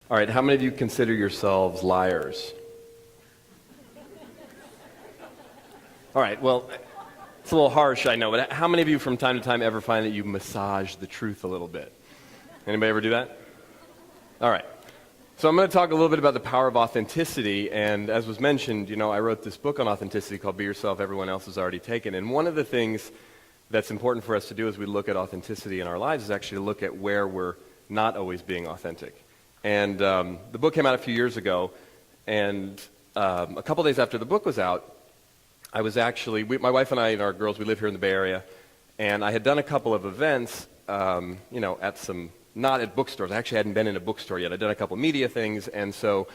All right, how many of you consider yourselves liars? All right, well, it's a little harsh, I know, but how many of you from time to time ever find that you massage the truth a little bit? Anybody ever do that? All right. So I'm going to talk a little bit about the power of authenticity, and as was mentioned, I wrote this book on authenticity called Be Yourself, Everyone Else Has Already Taken, and one of the things that's important for us to do as we look at authenticity in our lives is actually to look at where we're not always being authentic. And the book came out a few years ago, and a couple days after the book was out, I was actually, my wife and I and our girls, we live here in the Bay Area, and I had done a couple of events, at some, not at bookstores. I actually hadn't been in a bookstore yet. I'd done a couple media things, and so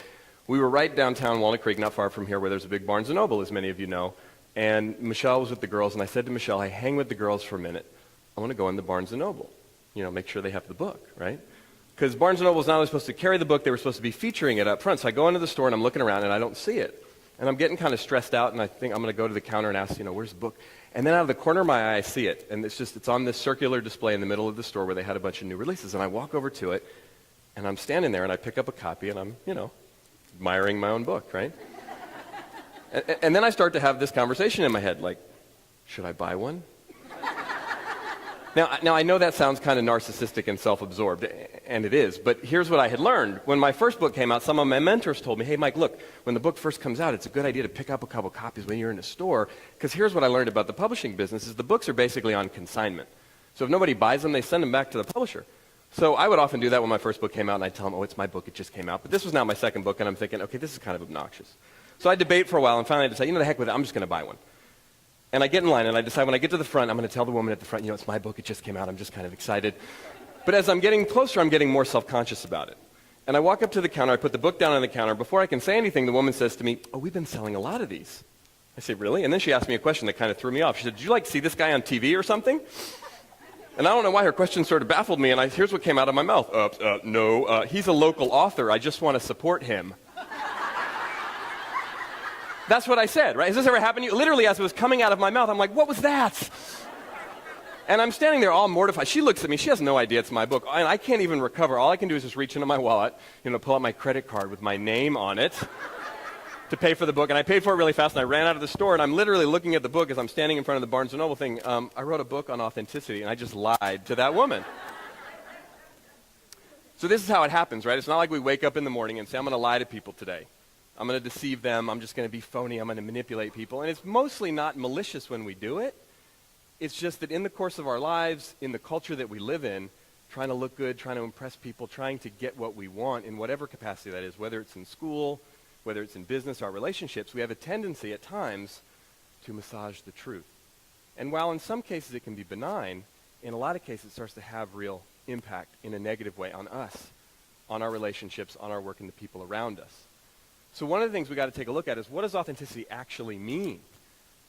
we were right downtown Walnut Creek, not far from here, where there's a big Barnes & Noble, as many of you know, and Michelle was with the girls, and I said to Michelle, hey, hang with the girls for a minute. I want to go in the Barnes & Noble, make sure they have the book, right? Because Barnes & Noble is not only supposed to carry the book, they were supposed to be featuring it up front. So I go into the store, and I'm looking around, and I don't see it. And I'm getting kind of stressed out, and I think I'm going to go to the counter and ask, where's the book? And then out of the corner of my eye, I see it. And it's on this circular display in the middle of the store where they had a bunch of new releases. And I walk over to it, and I'm standing there, and I pick up a copy, and I'm, admiring my own book, right? and then I start to have this conversation in my head, like, should I buy one? Now, I know that sounds kind of narcissistic and self-absorbed, and it is, but here's what I had learned. When my first book came out, some of my mentors told me, hey, Mike, look, when the book first comes out, it's a good idea to pick up a couple copies when you're in a store, because here's what I learned about the publishing business, is the books are basically on consignment. So if nobody buys them, they send them back to the publisher. So I would often do that when my first book came out, and I'd tell them, oh, it's my book, it just came out. But this was now my second book, and I'm thinking, okay, this is kind of obnoxious. So I debate for a while, and finally I decide, the heck with it, I'm just going to buy one. And I get in line, and I decide when I get to the front, I'm going to tell the woman at the front, it's my book, it just came out, I'm just kind of excited. But as I'm getting closer, I'm getting more self-conscious about it. And I walk up to the counter, I put the book down on the counter. Before I can say anything, the woman says to me, oh, we've been selling a lot of these. I say, really? And then she asked me a question that kind of threw me off. She said, did you see this guy on TV or something? And I don't know why her question sort of baffled me, and here's what came out of my mouth. No, he's a local author, I just want to support him. That's what I said, right? Has this ever happened to you? Literally, as it was coming out of my mouth, I'm like, what was that? And I'm standing there all mortified. She looks at me. She has no idea it's my book. And I can't even recover. All I can do is just reach into my wallet, pull out my credit card with my name on it to pay for the book. And I paid for it really fast, and I ran out of the store. And I'm literally looking at the book as I'm standing in front of the Barnes & Noble thing. I wrote a book on authenticity, and I just lied to that woman. So this is how it happens, right? It's not like we wake up in the morning and say, I'm going to lie to people today. I'm going to deceive them. I'm just going to be phony. I'm going to manipulate people. And it's mostly not malicious when we do it. It's just that in the course of our lives, in the culture that we live in, trying to look good, trying to impress people, trying to get what we want in whatever capacity that is, whether it's in school, whether it's in business, our relationships, we have a tendency at times to massage the truth. And while in some cases it can be benign, in a lot of cases it starts to have real impact in a negative way on us, on our relationships, on our work, and the people around us. So one of the things we got to take a look at is, what does authenticity actually mean?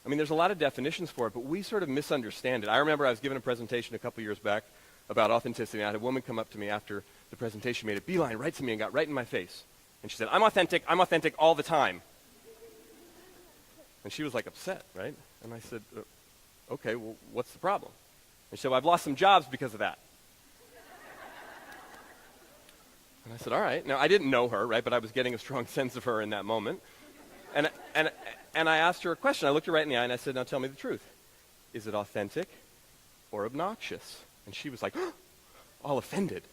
I mean, there's a lot of definitions for it, but we sort of misunderstand it. I remember I was giving a presentation a couple years back about authenticity, and I had a woman come up to me after the presentation, made a beeline right to me and got right in my face. And she said, I'm authentic all the time. And she was like upset, right? And I said, okay, well, what's the problem? And she said, well, I've lost some jobs because of that. And I said, all right. Now, I didn't know her, right, but I was getting a strong sense of her in that moment. And I asked her a question. I looked her right in the eye, and I said, now tell me the truth. Is it authentic or obnoxious? And she was like, all offended.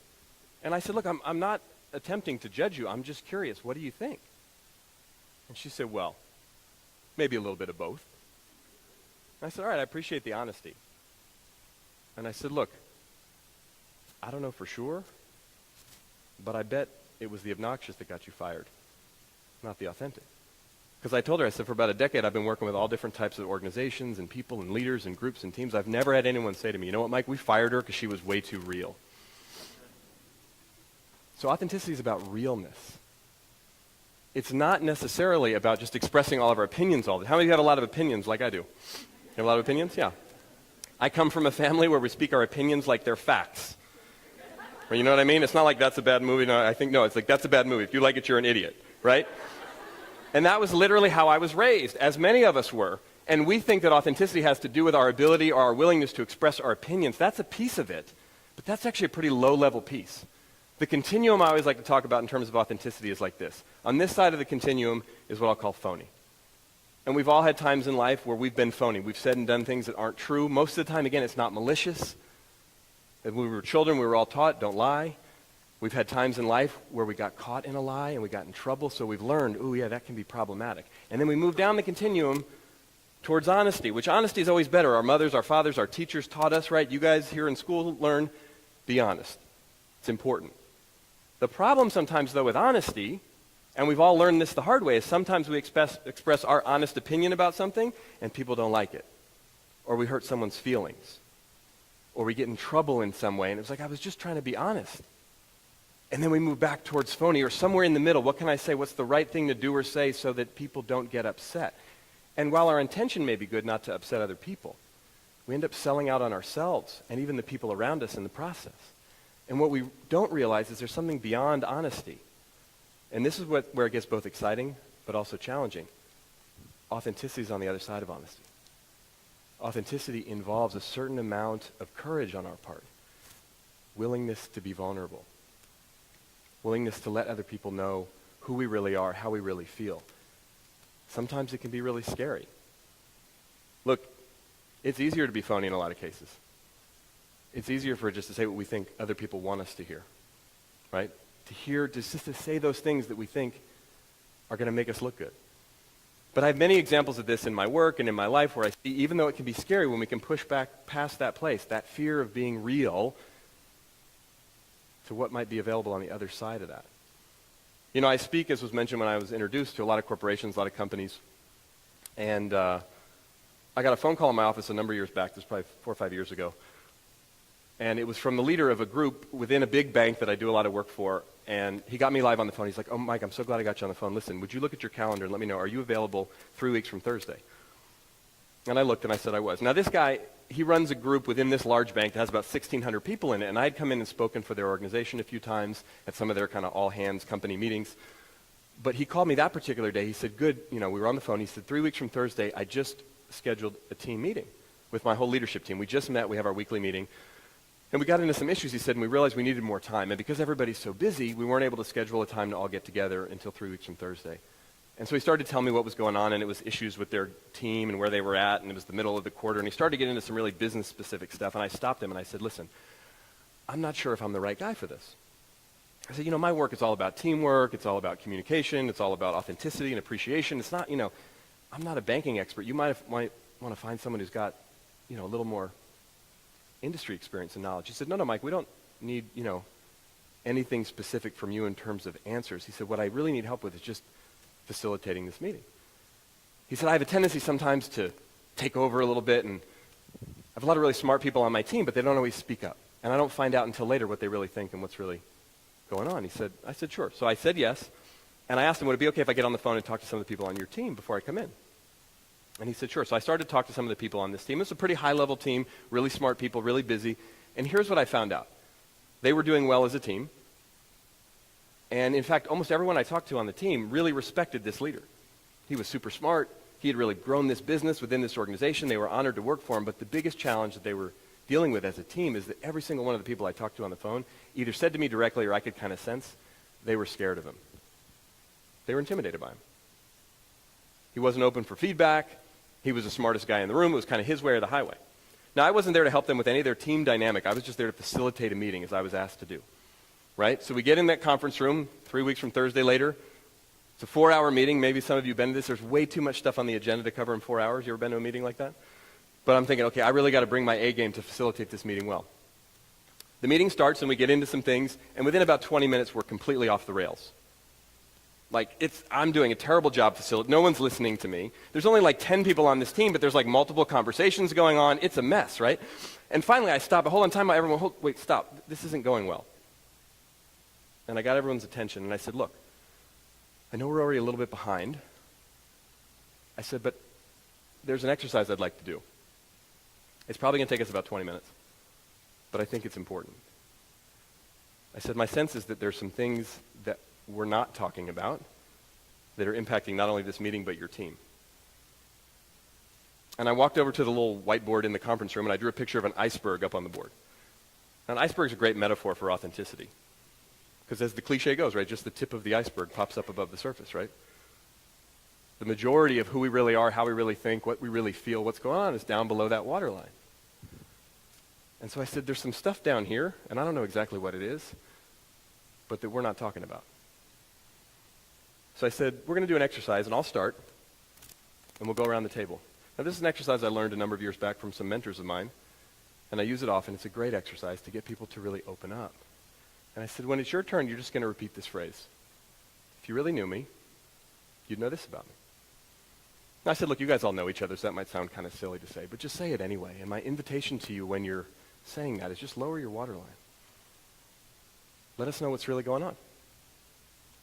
And I said, look, I'm not attempting to judge you. I'm just curious. What do you think? And she said, well, maybe a little bit of both. And I said, all right, I appreciate the honesty. And I said, look, I don't know for sure, but I bet it was the obnoxious that got you fired, not the authentic. Because I told her, I said, for about a decade, I've been working with all different types of organizations and people and leaders and groups and teams. I've never had anyone say to me, you know what, Mike, we fired her because she was way too real. So authenticity is about realness. It's not necessarily about just expressing all of our opinions all the time. How many of you have a lot of opinions like I do? You have a lot of opinions? Yeah. I come from a family where we speak our opinions like they're facts. You know what I mean? It's not like that's a bad movie. No, it's like that's a bad movie. If you like it, you're an idiot, right? And that was literally how I was raised, as many of us were. And we think that authenticity has to do with our ability or our willingness to express our opinions. That's a piece of it, but that's actually a pretty low-level piece. The continuum I always like to talk about in terms of authenticity is like this. On this side of the continuum is what I'll call phony. And we've all had times in life where we've been phony. We've said and done things that aren't true. Most of the time, again, it's not malicious. When we were children, we were all taught, don't lie. We've had times in life where we got caught in a lie and we got in trouble, so we've learned, oh yeah, that can be problematic. And then we move down the continuum towards honesty, which honesty is always better. Our mothers, our fathers, our teachers taught us, right? You guys here in school learn, be honest. It's important. The problem sometimes, though, with honesty, and we've all learned this the hard way, is sometimes we express our honest opinion about something and people don't like it. Or we hurt someone's feelings. Or we get in trouble in some way, and it's like, I was just trying to be honest. And then we move back towards phony, or somewhere in the middle. What can I say? What's the right thing to do or say so that people don't get upset? And while our intention may be good not to upset other people, we end up selling out on ourselves and even the people around us in the process. And what we don't realize is there's something beyond honesty. And this is where it gets both exciting but also challenging. Authenticity is on the other side of honesty. Authenticity involves a certain amount of courage on our part, willingness to be vulnerable, willingness to let other people know who we really are, how we really feel. Sometimes it can be really scary. Look, it's easier to be phony in a lot of cases. It's easier for us just to say what we think other people want us to hear, right? Just to say those things that we think are going to make us look good. But I have many examples of this in my work and in my life where I see, even though it can be scary, when we can push back past that place, that fear of being real, to what might be available on the other side of that. You know, I speak, as was mentioned when I was introduced, to a lot of corporations, a lot of companies. And I got a phone call in my office a number of years back, this was probably 4 or 5 years ago. And it was from the leader of a group within a big bank that I do a lot of work for. And he got me live on the phone. He's like, oh, Mike, I'm so glad I got you on the phone. Listen, would you look at your calendar and let me know, are you available 3 weeks from Thursday? And I looked and I said I was. Now this guy, he runs a group within this large bank that has about 1,600 people in it. And I'd come in and spoken for their organization a few times at some of their kind of all-hands company meetings. But he called me that particular day. He said, good, we were on the phone. He said, 3 weeks from Thursday, I just scheduled a team meeting with my whole leadership team. We just met. We have our weekly meeting. And we got into some issues, he said, and we realized we needed more time. And because everybody's so busy, we weren't able to schedule a time to all get together until 3 weeks from Thursday. And so he started to tell me what was going on, and it was issues with their team and where they were at, and it was the middle of the quarter. And he started to get into some really business-specific stuff. And I stopped him, and I said, listen, I'm not sure if I'm the right guy for this. I said, my work is all about teamwork. It's all about communication. It's all about authenticity and appreciation. It's not, I'm not a banking expert. You might want to find someone who's got, a little more industry experience and knowledge. He said, no, Mike, we don't need, anything specific from you in terms of answers. He said, what I really need help with is just facilitating this meeting. He said, I have a tendency sometimes to take over a little bit, and I have a lot of really smart people on my team, but they don't always speak up. And I don't find out until later what they really think and what's really going on. I said, sure. So I said yes, and I asked him, would it be okay if I get on the phone and talk to some of the people on your team before I come in? And he said, sure. So I started to talk to some of the people on this team. It's a pretty high-level team, really smart people, really busy. And here's what I found out. They were doing well as a team. And in fact, almost everyone I talked to on the team really respected this leader. He was super smart. He had really grown this business within this organization. They were honored to work for him. But the biggest challenge that they were dealing with as a team is that every single one of the people I talked to on the phone either said to me directly or I could kind of sense they were scared of him. They were intimidated by him. He wasn't open for feedback. He was the smartest guy in the room. It was kind of his way or the highway. Now, I wasn't there to help them with any of their team dynamic. I was just there to facilitate a meeting as I was asked to do. Right? So we get in that conference room 3 weeks from Thursday later. It's a 4-hour meeting. Maybe some of you have been to this. There's way too much stuff on the agenda to cover in 4 hours. You ever been to a meeting like that? But I'm thinking, okay, I really got to bring my A game to facilitate this meeting well. The meeting starts and we get into some things, and within about 20 minutes, we're completely off the rails. I'm doing a terrible job facilitating. No one's listening to me. There's only like 10 people on this team, but there's like multiple conversations going on. It's a mess, right? And finally I stop. Hold on, time out, everyone. Wait, stop. This isn't going well. And I got everyone's attention, and I said, look, I know we're already a little bit behind. I said, but there's an exercise I'd like to do. It's probably going to take us about 20 minutes, but I think it's important. I said, my sense is that there's some things that we're not talking about that are impacting not only this meeting, but your team. And I walked over to the little whiteboard in the conference room, and I drew a picture of an iceberg up on the board. Now, an iceberg is a great metaphor for authenticity. Because as the cliche goes, right, just the tip of the iceberg pops up above the surface, right? The majority of who we really are, how we really think, what we really feel, what's going on is down below that waterline. And so I said, there's some stuff down here, and I don't know exactly what it is, but that we're not talking about. So I said, we're going to do an exercise, and I'll start, and we'll go around the table. Now, this is an exercise I learned a number of years back from some mentors of mine, and I use it often. It's a great exercise to get people to really open up. And I said, when it's your turn, you're just going to repeat this phrase. If you really knew me, you'd know this about me. And I said, look, you guys all know each other, so that might sound kind of silly to say, but just say it anyway. And my invitation to you when you're saying that is just lower your waterline. Let us know what's really going on.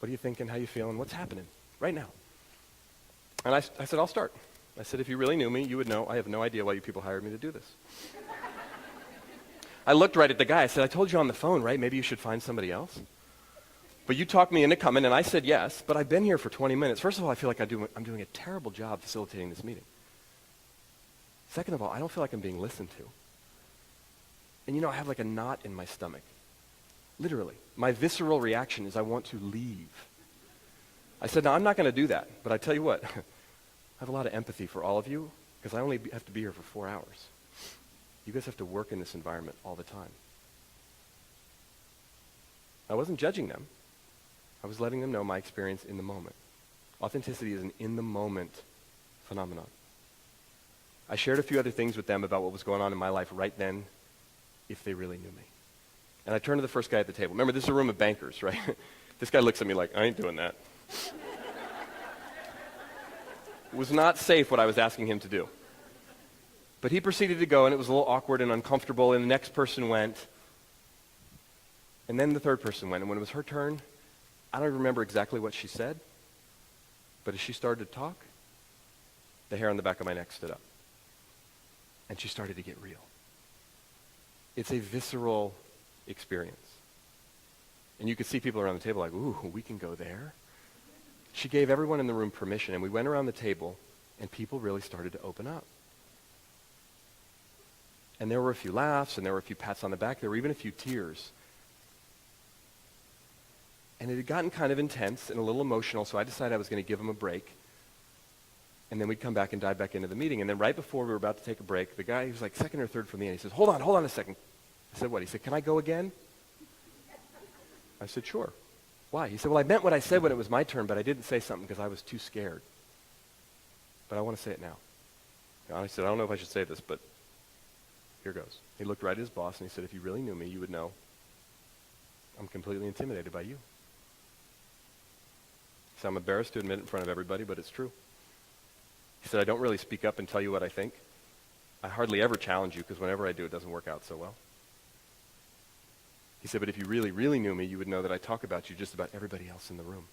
What are you thinking? How you feeling? What's happening right now? And I said, I'll start. I said, if you really knew me, you would know I have no idea why you people hired me to do this. I looked right at the guy. I said, I told you on the phone, right? Maybe you should find somebody else. But you talked me into coming, and I said yes, but I've been here for 20 minutes. First of all, I feel like I'm doing a terrible job facilitating this meeting. Second of all, I don't feel like I'm being listened to. And I have like a knot in my stomach. Literally. My visceral reaction is I want to leave. I said, no, I'm not going to do that. But I tell you what, I have a lot of empathy for all of you because I only have to be here for 4 hours. You guys have to work in this environment all the time. I wasn't judging them. I was letting them know my experience in the moment. Authenticity is an in-the-moment phenomenon. I shared a few other things with them about what was going on in my life right then, if they really knew me. And I turned to the first guy at the table. Remember, this is a room of bankers, right? This guy looks at me like, I ain't doing that. It was not safe what I was asking him to do. But he proceeded to go, and it was a little awkward and uncomfortable, and the next person went. And then the third person went. And when it was her turn, I don't remember exactly what she said, but as she started to talk, the hair on the back of my neck stood up. And she started to get real. It's a visceral experience. And you could see people around the table like, ooh, we can go there. She gave everyone in the room permission, and we went around the table, and people really started to open up. And there were a few laughs, and there were a few pats on the back. There were even a few tears. And it had gotten kind of intense and a little emotional, so I decided I was going to give them a break. And then we'd come back and dive back into the meeting. And then right before we were about to take a break, the guy, he was like second or third from the end, he says, hold on a second. I said, what? He said, can I go again? I said, sure. Why? He said, well, I meant what I said when it was my turn, but I didn't say something because I was too scared. But I want to say it now. And I said, I don't know if I should say this, but here goes. He looked right at his boss and he said, if you really knew me, you would know I'm completely intimidated by you. He said, I'm embarrassed to admit it in front of everybody, but it's true. He said, I don't really speak up and tell you what I think. I hardly ever challenge you because whenever I do, it doesn't work out so well. He said, but if you really, really knew me, you would know that I talk about you just about everybody else in the room.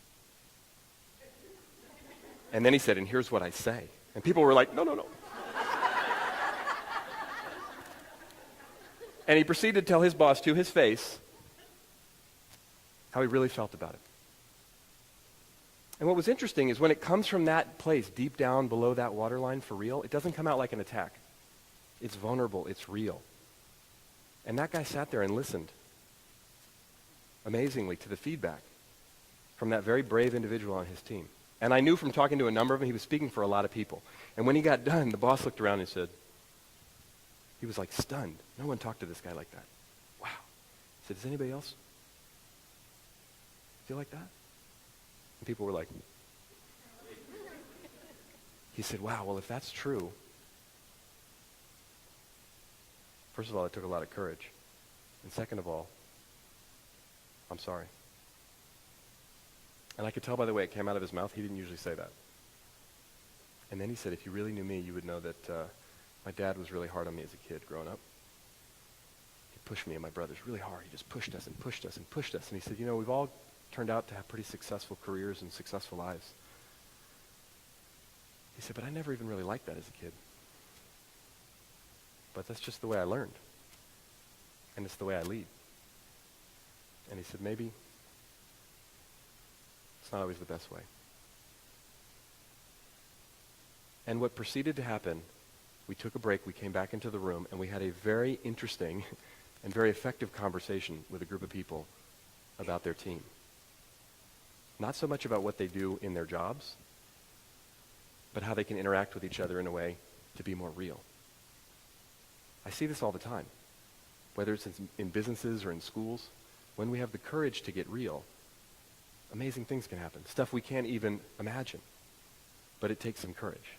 And then he said, and here's what I say. And people were like, no. And he proceeded to tell his boss to his face how he really felt about it. And what was interesting is when it comes from that place, deep down below that waterline for real, it doesn't come out like an attack. It's vulnerable. It's real. And that guy sat there and listened, amazingly, to the feedback from that very brave individual on his team. And I knew from talking to a number of them, he was speaking for a lot of people. And when he got done, the boss looked around and said, he was like stunned. No one talked to this guy like that. Wow. He said, does anybody else feel like that? And people were like, he said, wow, well, if that's true, first of all, it took a lot of courage. And second of all, I'm sorry. And I could tell by the way it came out of his mouth, he didn't usually say that. And then he said, if you really knew me, you would know that my dad was really hard on me as a kid growing up. He pushed me and my brothers really hard. He just pushed us and pushed us and pushed us. And he said, we've all turned out to have pretty successful careers and successful lives. He said, but I never even really liked that as a kid. But that's just the way I learned. And it's the way I lead. And he said, maybe it's not always the best way. And what proceeded to happen, we took a break, we came back into the room, and we had a very interesting and very effective conversation with a group of people about their team. Not so much about what they do in their jobs, but how they can interact with each other in a way to be more real. I see this all the time, whether it's in businesses or in schools. When we have the courage to get real, amazing things can happen, stuff we can't even imagine, but it takes some courage.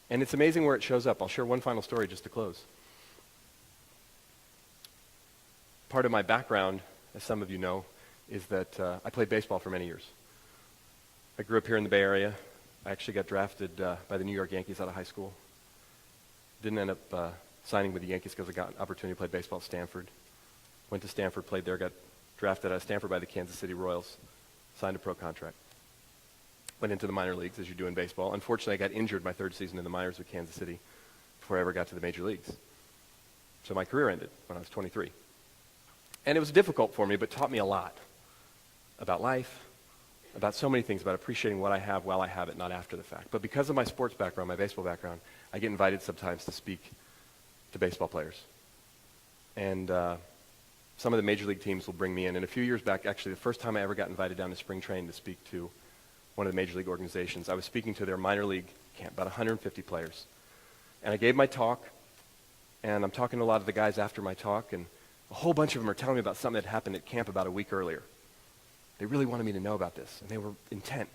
And it's amazing where it shows up. I'll share one final story just to close. Part of my background, as some of you know, is that I played baseball for many years. I grew up here in the Bay Area. I actually got drafted by the New York Yankees out of high school. Didn't end up signing with the Yankees because I got an opportunity to play baseball at Stanford. Went to Stanford, played there, got drafted out of Stanford by the Kansas City Royals, signed a pro contract. Went into the minor leagues, as you do in baseball. Unfortunately, I got injured my third season in the minors with Kansas City before I ever got to the major leagues. So my career ended when I was 23. And it was difficult for me, but taught me a lot about life, about so many things, about appreciating what I have while I have it, not after the fact. But because of my sports background, my baseball background, I get invited sometimes to speak to baseball players. And some of the major league teams will bring me in. And a few years back, actually, the first time I ever got invited down to spring training to speak to one of the major league organizations, I was speaking to their minor league camp, about 150 players. And I gave my talk, and I'm talking to a lot of the guys after my talk, and a whole bunch of them are telling me about something that happened at camp about a week earlier. They really wanted me to know about this, and they were intent.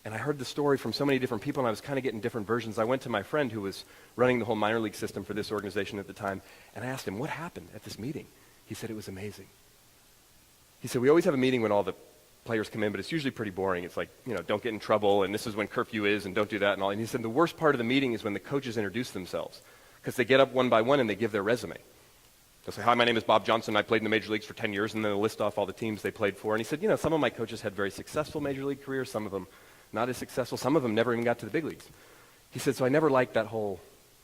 And I heard the story from so many different people, and I was kind of getting different versions. I went to my friend who was running the whole minor league system for this organization at the time, and I asked him, what happened at this meeting? He said it was amazing. He said, we always have a meeting when all the players come in, but it's usually pretty boring. It's like, don't get in trouble, and this is when curfew is, and don't do that, and all. And he said the worst part of the meeting is when the coaches introduce themselves, because they get up one by one and they give their resume. They'll say, hi, my name is Bob Johnson. I played in the major leagues for 10 years, and then they'll list off all the teams they played for. And he said, some of my coaches had very successful major league careers, some of them not as successful, some of them never even got to the big leagues. He said, so I never liked that whole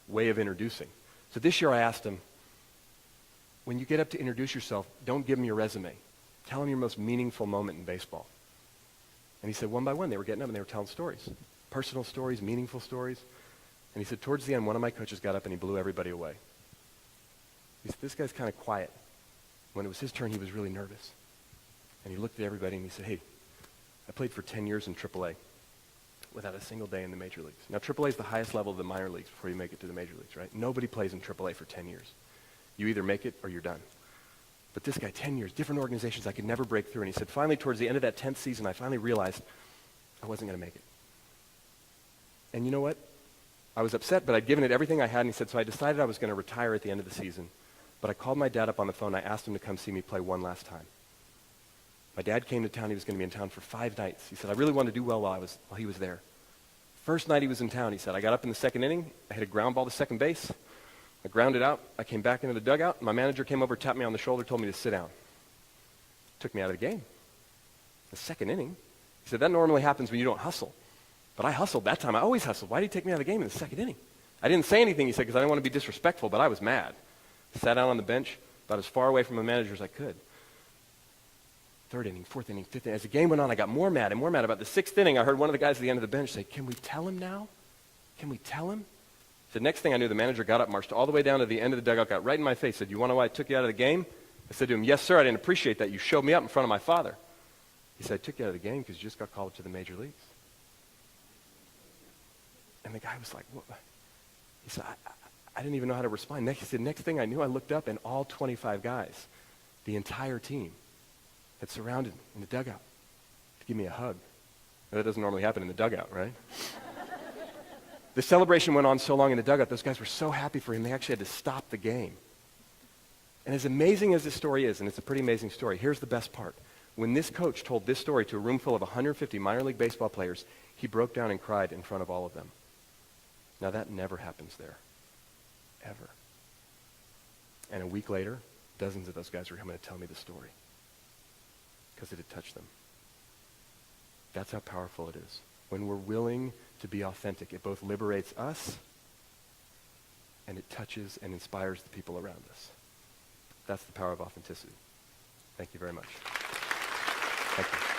way of introducing. So this year I asked him, when you get up to introduce yourself, don't give them your resume. Tell them your most meaningful moment in baseball. And he said, one by one, they were getting up and they were telling stories, personal stories, meaningful stories. And he said, towards the end, one of my coaches got up and he blew everybody away. He said, this guy's kind of quiet. When it was his turn, he was really nervous. And he looked at everybody and he said, hey, I played for 10 years in AAA without a single day in the major leagues. Now, AAA is the highest level of the minor leagues before you make it to the major leagues, right? Nobody plays in AAA for 10 years. You either make it or you're done. But this guy, 10 years, different organizations, I could never break through. And he said, finally, towards the end of that 10th season, I finally realized I wasn't going to make it. And you know what? I was upset, but I'd given it everything I had. And he said, so I decided I was going to retire at the end of the season. But I called my dad up on the phone. I asked him to come see me play one last time. My dad came to town. He was going to be in town for 5 nights. He said, I really wanted to do well while he was there. First night he was in town, he said, I got up in the second inning. I hit a ground ball to second base. I grounded out. I came back into the dugout. My manager came over, tapped me on the shoulder, told me to sit down. Took me out of the game. The second inning. He said, that normally happens when you don't hustle. But I hustled that time. I always hustled. Why did he take me out of the game in the second inning? I didn't say anything, he said, because I didn't want to be disrespectful, but I was mad. Sat down on the bench, about as far away from the manager as I could. Third inning, fourth inning, fifth inning. As the game went on, I got more mad and more mad. About the sixth inning, I heard one of the guys at the end of the bench say, can we tell him now? Can we tell him? The next thing I knew, the manager got up, marched all the way down to the end of the dugout, got right in my face, said, you want to know why I took you out of the game? I said to him, yes, sir, I didn't appreciate that. You showed me up in front of my father. He said, I took you out of the game because you just got called up to the major leagues. And the guy was like, what? He said, I didn't even know how to respond. He said, next thing I knew, I looked up and all 25 guys, the entire team, had surrounded me in the dugout to give me a hug. Now, that doesn't normally happen in the dugout, right? The celebration went on so long in the dugout, those guys were so happy for him, they actually had to stop the game. And as amazing as this story is, and it's a pretty amazing story, here's the best part. When this coach told this story to a room full of 150 minor league baseball players, he broke down and cried in front of all of them. Now that never happens there, ever. And a week later, dozens of those guys were coming to tell me the story because it had touched them. That's how powerful it is. When we're willing to be authentic, it both liberates us and it touches and inspires the people around us. That's the power of authenticity. Thank you very much. Thank you.